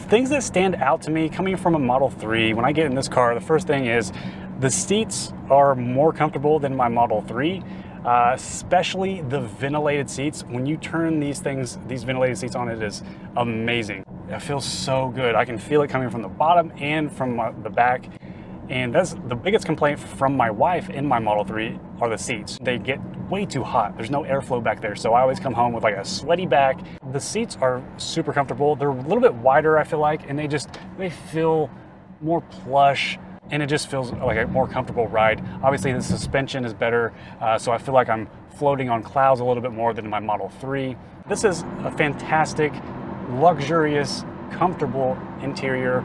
things that stand out to me coming from a Model 3, when I get in this car, the first thing is the seats are more comfortable than my Model 3, especially the ventilated seats. When you turn these ventilated seats on, it is amazing. It feels so good. I can feel it coming from the bottom and from the back. And that's the biggest complaint from my wife in my Model 3 are the seats. They get way too hot. There's no airflow back there, so I always come home with like a sweaty back. The seats are super comfortable. They're a little bit wider, I feel like, and they feel more plush, and it just feels like a more comfortable ride. Obviously, the suspension is better, so I feel like I'm floating on clouds a little bit more than my Model 3. This is a fantastic, luxurious, comfortable interior.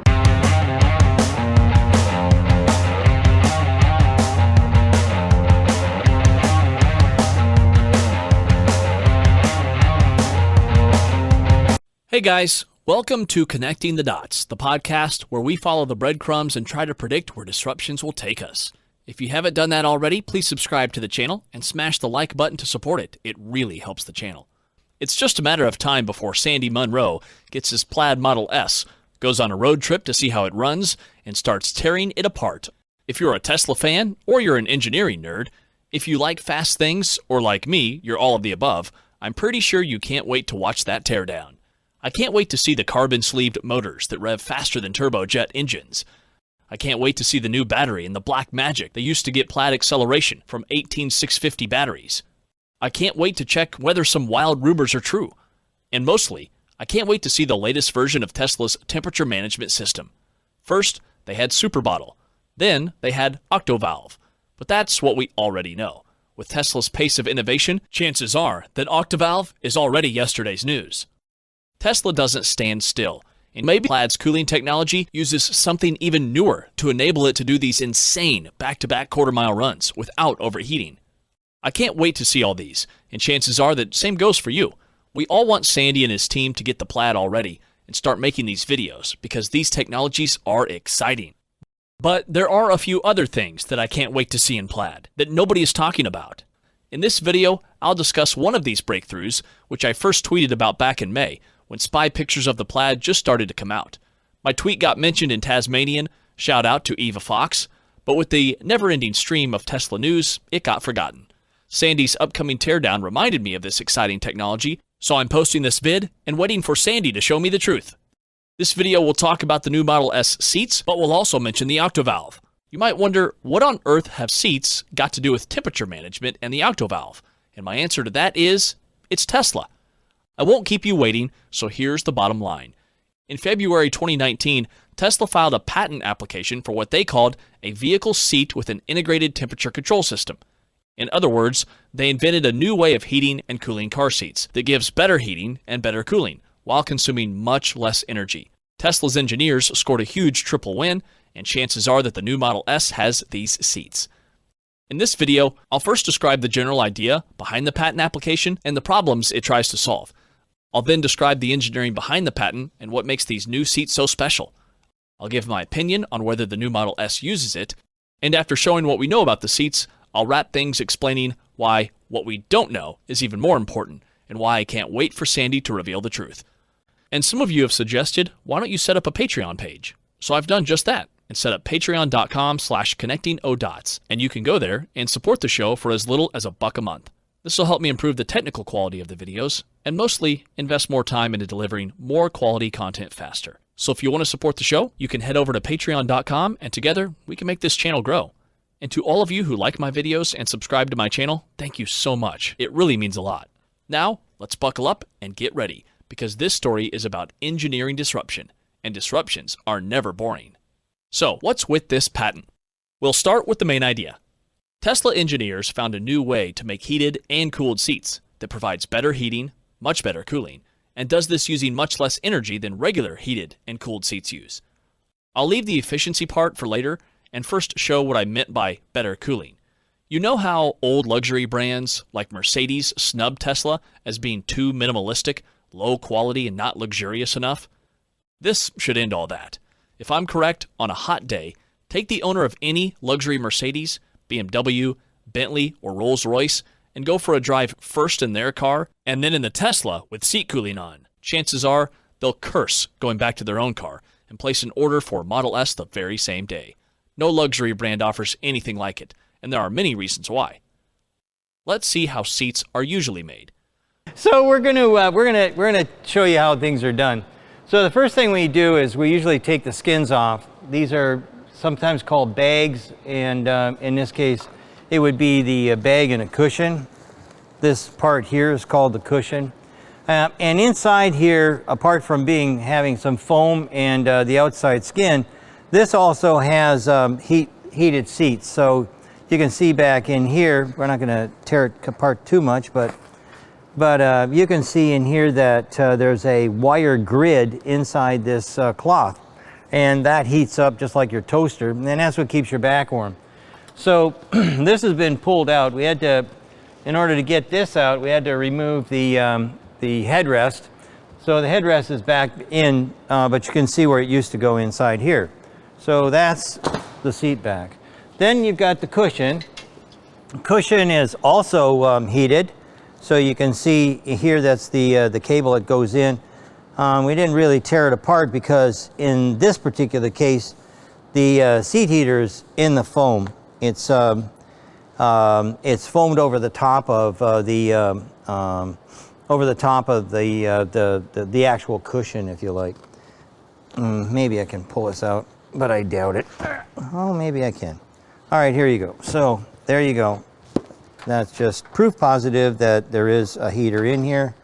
Hey guys, welcome to Connecting the Dots, the podcast where we follow the breadcrumbs and try to predict where disruptions will take us. If you haven't done that already, please subscribe to the channel and smash the like button to support it. It really helps the channel. It's just a matter of time before Sandy Munro gets his Plaid Model S, goes on a road trip to see how it runs, and starts tearing it apart. If you're a Tesla fan, or you're an engineering nerd, if you like fast things, or like me, you're all of the above, I'm pretty sure you can't wait to watch that teardown. I can't wait to see the carbon-sleeved motors that rev faster than turbojet engines. I can't wait to see the new battery and the black magic that used to get Plaid acceleration from 18650 batteries. I can't wait to check whether some wild rumors are true. And mostly, I can't wait to see the latest version of Tesla's temperature management system. First, they had Super Bottle. Then, they had Octovalve. But that's what we already know. With Tesla's pace of innovation, chances are that Octovalve is already yesterday's news. Tesla doesn't stand still, and maybe Plaid's cooling technology uses something even newer to enable it to do these insane back-to-back quarter-mile runs without overheating. I can't wait to see all these, and chances are that same goes for you. We all want Sandy and his team to get the Plaid already and start making these videos because these technologies are exciting. But there are a few other things that I can't wait to see in Plaid that nobody is talking about. In this video, I'll discuss one of these breakthroughs, which I first tweeted about back in May, when spy pictures of the Plaid just started to come out. My tweet got mentioned in Tasmanian, shout out to Eva Fox, but with the never-ending stream of Tesla news, it got forgotten. Sandy's upcoming teardown reminded me of this exciting technology, so I'm posting this vid and waiting for Sandy to show me the truth. This video will talk about the new Model S seats, but will also mention the Octovalve. You might wonder, what on earth have seats got to do with temperature management and the Octovalve? And my answer to that is, it's Tesla. I won't keep you waiting, so here's the bottom line. In February 2019, Tesla filed a patent application for what they called a vehicle seat with an integrated temperature control system. In other words, they invented a new way of heating and cooling car seats that gives better heating and better cooling, while consuming much less energy. Tesla's engineers scored a huge triple win, and chances are that the new Model S has these seats. In this video, I'll first describe the general idea behind the patent application and the problems it tries to solve. I'll then describe the engineering behind the patent and what makes these new seats so special. I'll give my opinion on whether the new Model S uses it, and after showing what we know about the seats, I'll wrap things explaining why what we don't know is even more important, and why I can't wait for Sandy to reveal the truth. And some of you have suggested, why don't you set up a Patreon page? So I've done just that, and set up patreon.com/connectingodots, and you can go there and support the show for as little as $1 a month. This will help me improve the technical quality of the videos, and mostly invest more time into delivering more quality content faster. So if you want to support the show, you can head over to patreon.com, and together we can make this channel grow. And to all of you who like my videos and subscribe to my channel, thank you so much. It really means a lot. Now, let's buckle up and get ready, because this story is about engineering disruption, and disruptions are never boring. So, what's with this patent? We'll start with the main idea. Tesla engineers found a new way to make heated and cooled seats that provides better heating, much better cooling, and does this using much less energy than regular heated and cooled seats use. I'll leave the efficiency part for later and first show what I meant by better cooling. You know how old luxury brands like Mercedes snub Tesla as being too minimalistic, low quality, and not luxurious enough? This should end all that. If I'm correct, on a hot day, take the owner of any luxury Mercedes, BMW, Bentley, or Rolls-Royce, and go for a drive first in their car, and then in the Tesla with seat cooling on. Chances are they'll curse going back to their own car and place an order for Model S the very same day. No luxury brand offers anything like it, and there are many reasons why. Let's see how seats are usually made. So we're gonna show you how things are done. So the first thing we do is we usually take the skins off. These are sometimes called bags, and in this case, it would be the bag and a cushion. This part here is called the cushion. And inside here, apart from having some foam and the outside skin, this also has heated seats. So you can see back in here, we're not going to tear it apart too much, but you can see in here that there's a wire grid inside this cloth, and that heats up just like your toaster, and that's what keeps your back warm. So this has been pulled out. We had to, in order to get this out, we had to remove the headrest. So the headrest is back in, but you can see where it used to go inside here. So that's the seat back. Then you've got the cushion. The cushion is also heated. So you can see here that's the cable that goes in. We didn't really tear it apart because in this particular case, the seat heater is in the foam. It's foamed over the top of the actual cushion, if you like. Maybe I can pull this out, but I doubt it. Oh, maybe I can. All right, here you go. So there you go. That's just proof positive that there is a heater in here,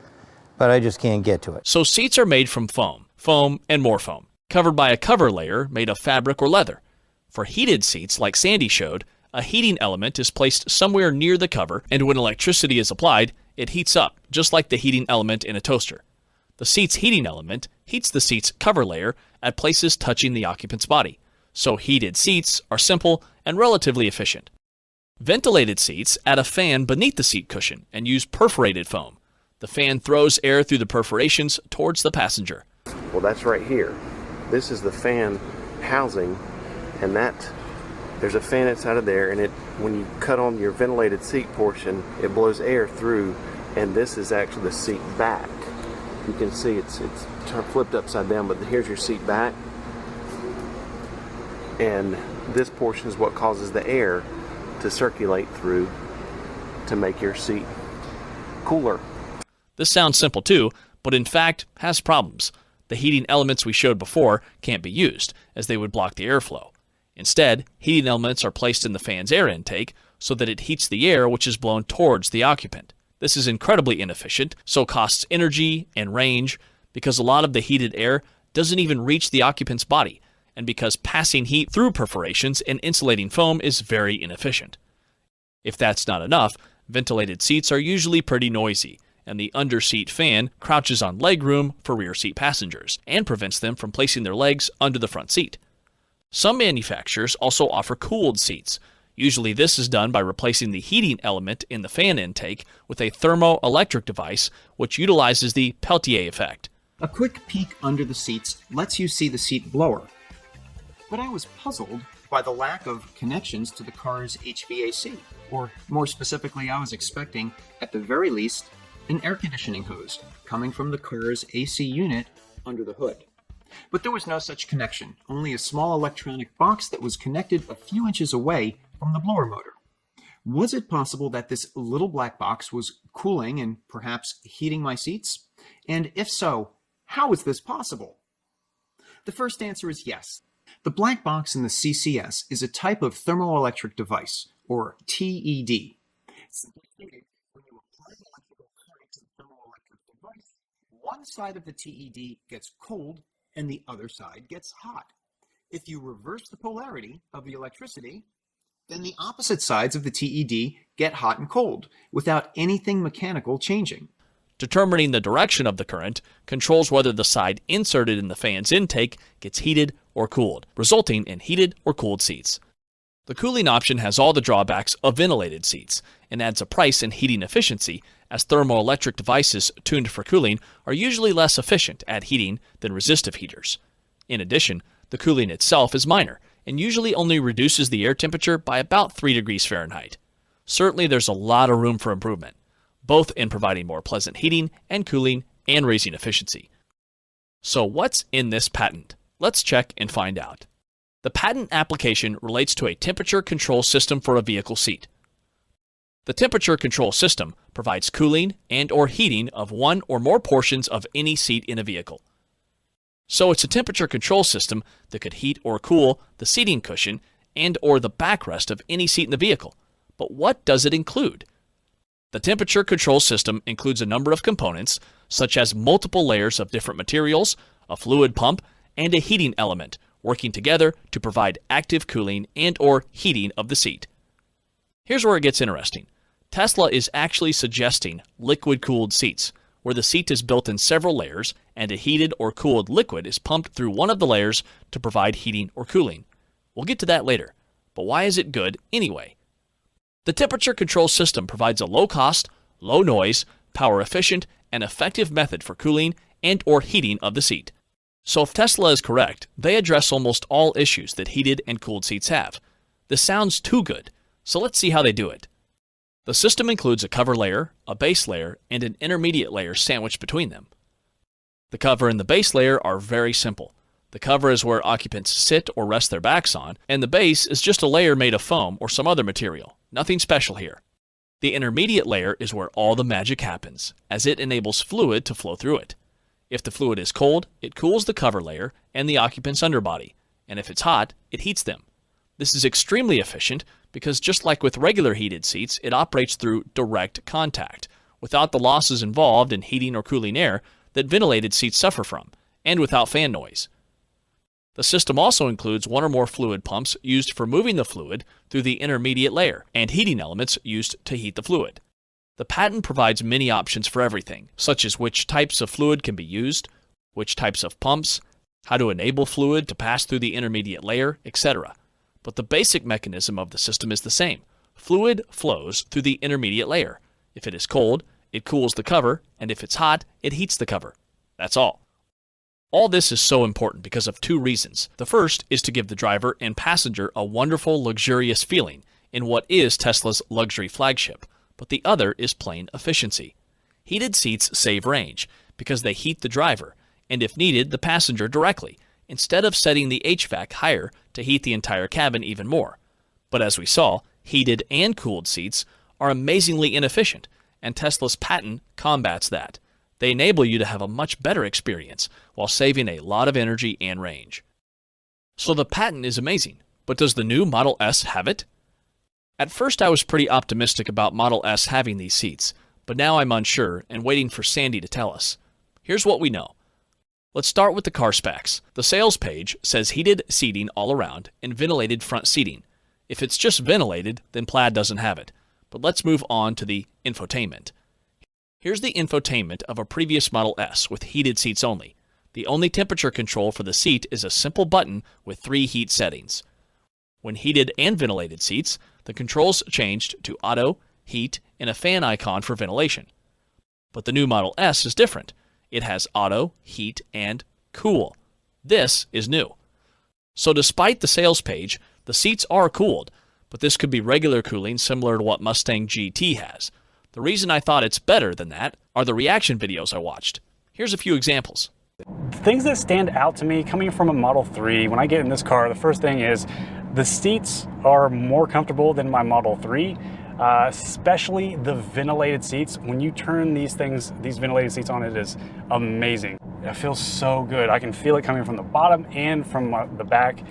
but I just can't get to it. So seats are made from foam, and more foam, covered by a cover layer made of fabric or leather. For heated seats, like Sandy showed, a heating element is placed somewhere near the cover, and when electricity is applied, it heats up, just like the heating element in a toaster. The seat's heating element heats the seat's cover layer at places touching the occupant's body. So heated seats are simple and relatively efficient. Ventilated seats add a fan beneath the seat cushion and use perforated foam. The fan throws air through the perforations towards the passenger. Well, that's right here. This is the fan housing, and there's a fan inside of there, and when you cut on your ventilated seat portion, it blows air through, and this is actually the seat back. You can see it's flipped upside down, but here's your seat back, and this portion is what causes the air to circulate through to make your seat cooler. This sounds simple too, but in fact has problems. The heating elements we showed before can't be used, as they would block the airflow. Instead, heating elements are placed in the fan's air intake so that it heats the air which is blown towards the occupant. This is incredibly inefficient, so costs energy and range, because a lot of the heated air doesn't even reach the occupant's body, and because passing heat through perforations and insulating foam is very inefficient. If that's not enough, ventilated seats are usually pretty noisy, and the underseat fan crouches on legroom for rear seat passengers and prevents them from placing their legs under the front seat. Some manufacturers also offer cooled seats. Usually this is done by replacing the heating element in the fan intake with a thermoelectric device which utilizes the Peltier effect. A quick peek under the seats lets you see the seat blower. But I was puzzled by the lack of connections to the car's HVAC. Or more specifically, I was expecting, at the very least, an air conditioning hose coming from the car's AC unit under the hood. But there was no such connection, only a small electronic box that was connected a few inches away from the blower motor. Was it possible that this little black box was cooling and perhaps heating my seats? And if so, how is this possible? The first answer is yes. The black box in the CCS is a type of thermoelectric device, or TED. Simply stated, when you apply an electrical current to the thermoelectric device, one side of the TED gets cold and the other side gets hot. If you reverse the polarity of the electricity, then the opposite sides of the TED get hot and cold, without anything mechanical changing. Determining the direction of the current controls whether the side inserted in the fan's intake gets heated or cooled, resulting in heated or cooled seats. The cooling option has all the drawbacks of ventilated seats and adds a price in heating efficiency, as thermoelectric devices tuned for cooling are usually less efficient at heating than resistive heaters. In addition, the cooling itself is minor and usually only reduces the air temperature by about 3 degrees Fahrenheit. Certainly there's a lot of room for improvement, both in providing more pleasant heating and cooling and raising efficiency. So what's in this patent? Let's check and find out. The patent application relates to a temperature control system for a vehicle seat. The temperature control system provides cooling and/or heating of one or more portions of any seat in a vehicle. So it's a temperature control system that could heat or cool the seating cushion and/or the backrest of any seat in the vehicle. But what does it include? The temperature control system includes a number of components, such as multiple layers of different materials, a fluid pump, and a heating element, working together to provide active cooling and/or heating of the seat. Here's where it gets interesting. Tesla is actually suggesting liquid-cooled seats, where the seat is built in several layers and a heated or cooled liquid is pumped through one of the layers to provide heating or cooling. We'll get to that later, but why is it good anyway? The temperature control system provides a low-cost, low-noise, power-efficient, and effective method for cooling and/or heating of the seat. So if Tesla is correct, they address almost all issues that heated and cooled seats have. This sounds too good, so let's see how they do it. The system includes a cover layer, a base layer, and an intermediate layer sandwiched between them. The cover and the base layer are very simple. The cover is where occupants sit or rest their backs on, and the base is just a layer made of foam or some other material. Nothing special here. The intermediate layer is where all the magic happens, as it enables fluid to flow through it. If the fluid is cold, it cools the cover layer and the occupant's underbody, and if it's hot, it heats them. This is extremely efficient because just like with regular heated seats, it operates through direct contact, without the losses involved in heating or cooling air that ventilated seats suffer from, and without fan noise. The system also includes one or more fluid pumps used for moving the fluid through the intermediate layer, and heating elements used to heat the fluid. The patent provides many options for everything, such as which types of fluid can be used, which types of pumps, how to enable fluid to pass through the intermediate layer, etc. But the basic mechanism of the system is the same. Fluid flows through the intermediate layer. If it is cold, it cools the cover, and if it's hot, it heats the cover. That's all. All this is so important because of two reasons. The first is to give the driver and passenger a wonderful, luxurious feeling in what is Tesla's luxury flagship, but the other is plain efficiency. Heated seats save range because they heat the driver, and if needed, the passenger directly, instead of setting the HVAC higher to heat the entire cabin even more. But as we saw, heated and cooled seats are amazingly inefficient, and Tesla's patent combats that. They enable you to have a much better experience while saving a lot of energy and range. So the patent is amazing, but does the new Model S have it? At first I was pretty optimistic about Model S having these seats, but now I'm unsure and waiting for Sandy to tell us. Here's what we know. Let's start with the car specs. The sales page says heated seating all around and ventilated front seating. If it's just ventilated, then Plaid doesn't have it. But let's move on to the infotainment. Here's the infotainment of a previous Model S with heated seats only. The only temperature control for the seat is a simple button with 3 heat settings. When heated and ventilated seats, the controls changed to auto, heat, and a fan icon for ventilation. But the new Model S is different. It has auto, heat, and cool. This is new. So despite the sales page, the seats are cooled, but this could be regular cooling similar to what Mustang GT has. The reason I thought it's better than that are the reaction videos I watched. Here's a few examples. Things that stand out to me coming from a Model 3, when I get in this car, the first thing is the seats are more comfortable than my Model 3, especially the ventilated seats. When you turn these ventilated seats on, it is amazing. It feels so good. I can feel it coming from the bottom and from the back.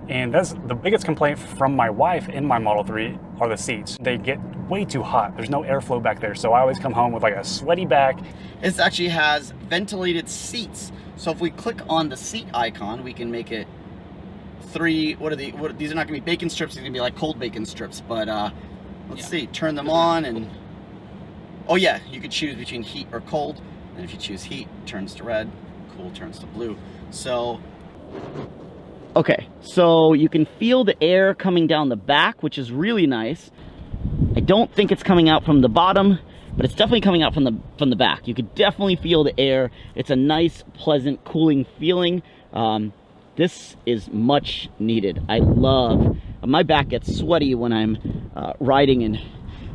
And that's the biggest complaint from my wife in my Model 3 are the seats. They get way too hot. There's no airflow back there, so I always come home with like a sweaty back. This actually has ventilated seats. So if we click on the seat icon, we can make it 3, these are not gonna be bacon strips, these are gonna be like cold bacon strips, but let's see, turn them on and, oh yeah, you could choose between heat or cold, and if you choose heat, it turns to red, cool turns to blue. So, okay, so you can feel the air coming down the back, which is really nice. I don't think it's coming out from the bottom, but it's definitely coming out from the back. You could definitely feel the air. It's a nice, pleasant, cooling feeling. This is much needed. I love, my back gets sweaty when I'm riding in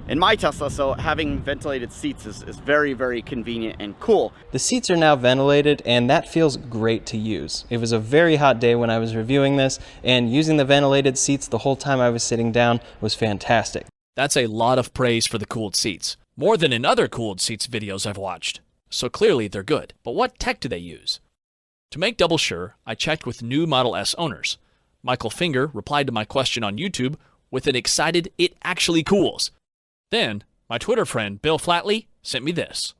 in my Tesla, so having ventilated seats is very, very convenient and cool. The seats are now ventilated, and that feels great to use. It was a very hot day when I was reviewing this, and using the ventilated seats the whole time I was sitting down was fantastic. That's a lot of praise for the cooled seats. More than in other cooled seats videos I've watched. So clearly they're good. But what tech do they use? To make double sure, I checked with new Model S owners. Michael Finger replied to my question on YouTube with an excited, "It actually cools." Then, my Twitter friend Bill Flatley sent me this.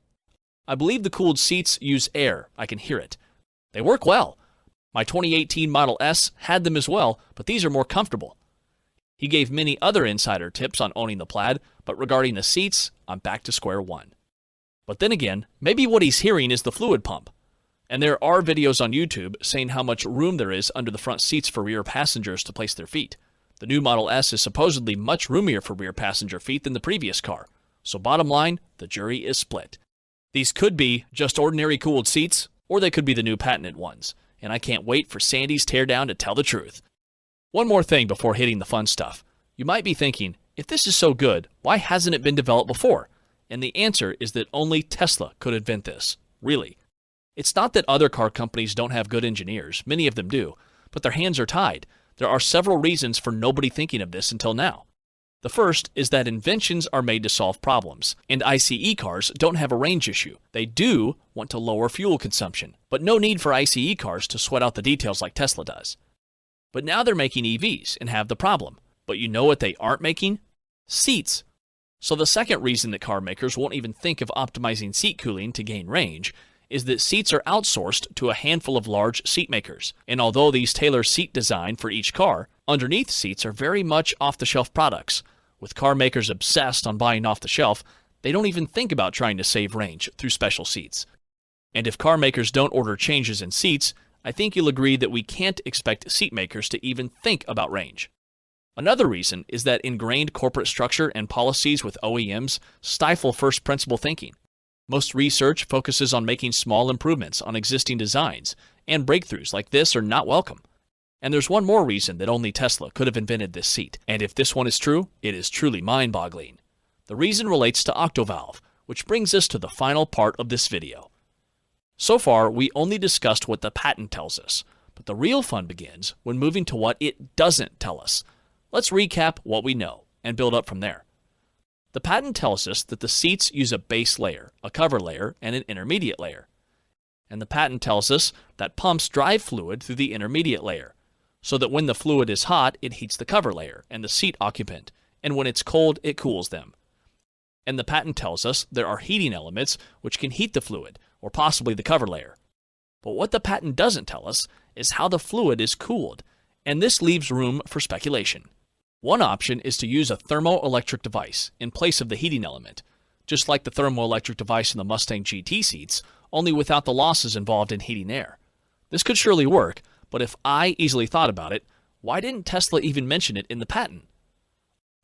"I believe the cooled seats use air. I can hear it. They work well. My 2018 Model S had them as well, but these are more comfortable." He gave many other insider tips on owning the Plaid, but regarding the seats, I'm back to square one. But then again, maybe what he's hearing is the fluid pump. And there are videos on YouTube saying how much room there is under the front seats for rear passengers to place their feet. The new Model S is supposedly much roomier for rear passenger feet than the previous car. So bottom line, the jury is split. These could be just ordinary cooled seats, or they could be the new patented ones. And I can't wait for Sandy's teardown to tell the truth. One more thing before hitting the fun stuff. You might be thinking, if this is so good, why hasn't it been developed before? And the answer is that only Tesla could invent this. Really. It's not that other car companies don't have good engineers. Many of them do. But their hands are tied. There are several reasons for nobody thinking of this until now. The first is that inventions are made to solve problems, and ICE cars don't have a range issue. They do want to lower fuel consumption, but no need for ICE cars to sweat out the details like Tesla does. But now they're making EVs and have the problem. But you know what they aren't making? Seats. So the second reason that car makers won't even think of optimizing seat cooling to gain range is that seats are outsourced to a handful of large seat makers. And although these tailor seat design for each car, underneath seats are very much off-the-shelf products. With car makers obsessed on buying off-the-shelf, they don't even think about trying to save range through special seats. And if car makers don't order changes in seats, I think you'll agree that we can't expect seat makers to even think about range. Another reason is that ingrained corporate structure and policies with OEMs stifle first principle thinking. Most research focuses on making small improvements on existing designs, and breakthroughs like this are not welcome. And there's one more reason that only Tesla could have invented this seat, and if this one is true, it is truly mind-boggling. The reason relates to octovalve, which brings us to the final part of this video. So far, we only discussed what the patent tells us, but the real fun begins when moving to what it doesn't tell us. Let's recap what we know, and build up from there. The patent tells us that the seats use a base layer, a cover layer, and an intermediate layer. And the patent tells us that pumps drive fluid through the intermediate layer, so that when the fluid is hot, it heats the cover layer and the seat occupant, and when it's cold, it cools them. And the patent tells us there are heating elements which can heat the fluid, or possibly the cover layer. But what the patent doesn't tell us is how the fluid is cooled, and this leaves room for speculation. One option is to use a thermoelectric device in place of the heating element, just like the thermoelectric device in the Mustang GT seats, only without the losses involved in heating air. This could surely work, but if I easily thought about it, why didn't Tesla even mention it in the patent?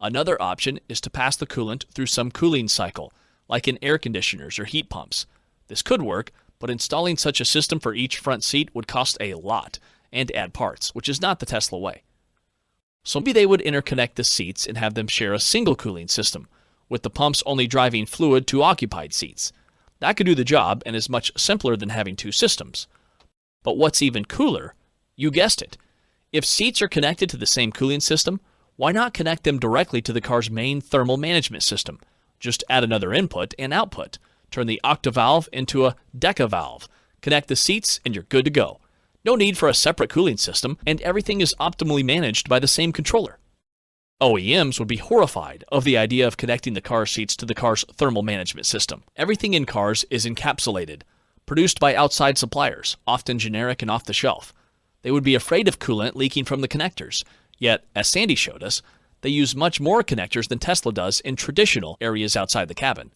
Another option is to pass the coolant through some cooling cycle, like in air conditioners or heat pumps. This could work, but installing such a system for each front seat would cost a lot and add parts, which is not the Tesla way. So maybe they would interconnect the seats and have them share a single cooling system, with the pumps only driving fluid to occupied seats. That could do the job and is much simpler than having two systems. But what's even cooler, you guessed it, if seats are connected to the same cooling system, why not connect them directly to the car's main thermal management system? Just add another input and output, turn the octovalve into a decavalve, connect the seats, and you're good to go. No need for a separate cooling system, and everything is optimally managed by the same controller. OEMs would be horrified of the idea of connecting the car seats to the car's thermal management system. Everything in cars is encapsulated, produced by outside suppliers, often generic and off the shelf. They would be afraid of coolant leaking from the connectors, yet, as Sandy showed us, they use much more connectors than Tesla does in traditional areas outside the cabin.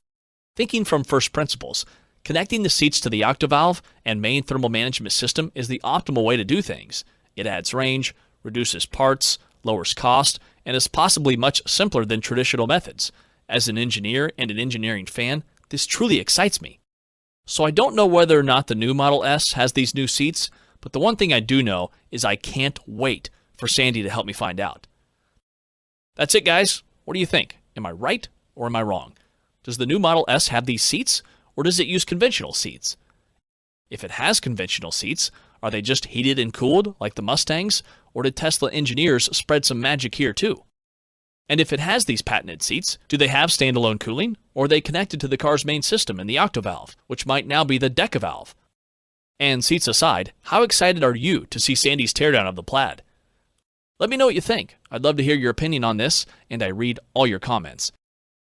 Thinking from first principles, connecting the seats to the octovalve and main thermal management system is the optimal way to do things. It adds range, reduces parts, lowers cost, and is possibly much simpler than traditional methods. As an engineer and an engineering fan, this truly excites me. So I don't know whether or not the new Model S has these new seats, but the one thing I do know is I can't wait for Sandy to help me find out. That's it, guys. What do you think? Am I right or am I wrong? Does the new Model S have these seats, or does it use conventional seats? If it has conventional seats, are they just heated and cooled like the Mustangs, or did Tesla engineers spread some magic here too? And if it has these patented seats, do they have standalone cooling, or are they connected to the car's main system in the octovalve, which might now be the decavalve? And seats aside, how excited are you to see Sandy's teardown of the Plaid? Let me know what you think. I'd love to hear your opinion on this, and I read all your comments.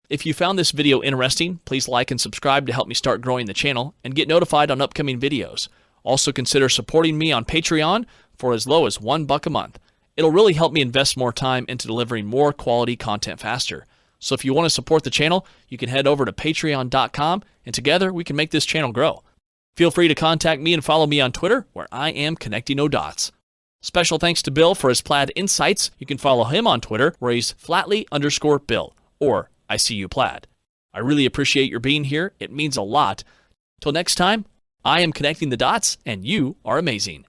If you found this video interesting, please like and subscribe to help me start growing the channel and get notified on upcoming videos. Also consider supporting me on Patreon for as low as $1 a month. It'll really help me invest more time into delivering more quality content faster. So if you want to support the channel, you can head over to patreon.com and together we can make this channel grow. Feel free to contact me and follow me on Twitter, where I am Connecting No Dots. Special thanks to Bill for his Plaid insights. You can follow him on Twitter, where he's flatly_Bill, or I See You Plaid. I really appreciate your being here. It means a lot. Till next time, I am Connecting the Dots, and you are amazing.